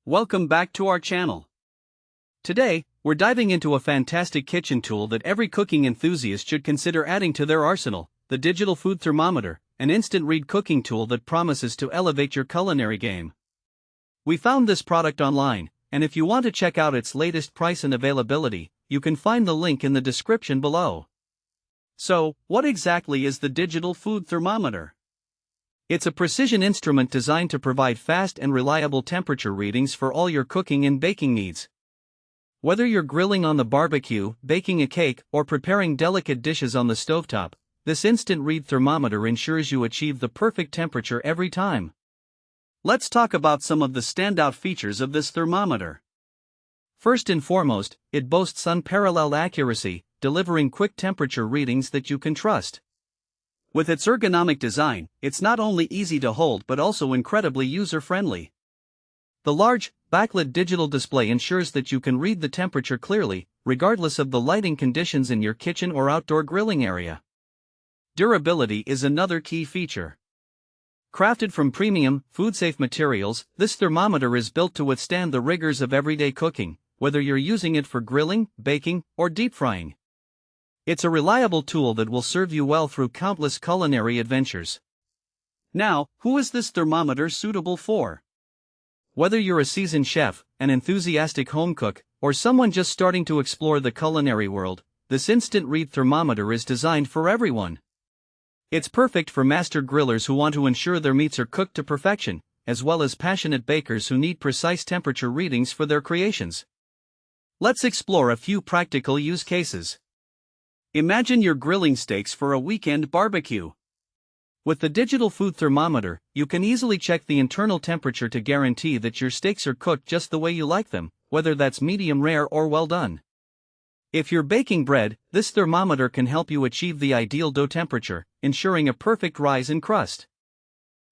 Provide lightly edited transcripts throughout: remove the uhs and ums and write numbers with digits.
Welcome back to our channel. Today, we're diving into a fantastic kitchen tool that every cooking enthusiast should consider adding to their arsenal, the Digital Food Thermometer, an instant read cooking tool that promises to elevate your culinary game. We found this product online, and if you want to check out its latest price and availability, you can find the link in the description below. So, what exactly is the Digital Food Thermometer? It's a precision instrument designed to provide fast and reliable temperature readings for all your cooking and baking needs. Whether you're grilling on the barbecue, baking a cake, or preparing delicate dishes on the stovetop, this instant read thermometer ensures you achieve the perfect temperature every time. Let's talk about some of the standout features of this thermometer. First and foremost, it boasts unparalleled accuracy, delivering quick temperature readings that you can trust. With its ergonomic design, it's not only easy to hold but also incredibly user-friendly. The large, backlit digital display ensures that you can read the temperature clearly, regardless of the lighting conditions in your kitchen or outdoor grilling area. Durability is another key feature. Crafted from premium, food-safe materials, this thermometer is built to withstand the rigors of everyday cooking, whether you're using it for grilling, baking, or deep frying. It's a reliable tool that will serve you well through countless culinary adventures. Now, who is this thermometer suitable for? Whether you're a seasoned chef, an enthusiastic home cook, or someone just starting to explore the culinary world, this instant read thermometer is designed for everyone. It's perfect for master grillers who want to ensure their meats are cooked to perfection, as well as passionate bakers who need precise temperature readings for their creations. Let's explore a few practical use cases. Imagine you're grilling steaks for a weekend barbecue. With the Digital Food Thermometer, you can easily check the internal temperature to guarantee that your steaks are cooked just the way you like them, whether that's medium rare or well done. If you're baking bread, this thermometer can help you achieve the ideal dough temperature, ensuring a perfect rise in crust.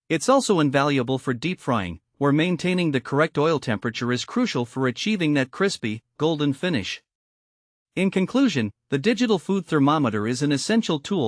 It's also invaluable for deep frying, where maintaining the correct oil temperature is crucial for achieving that crispy, golden finish. In conclusion, the Digital Food Thermometer is an essential tool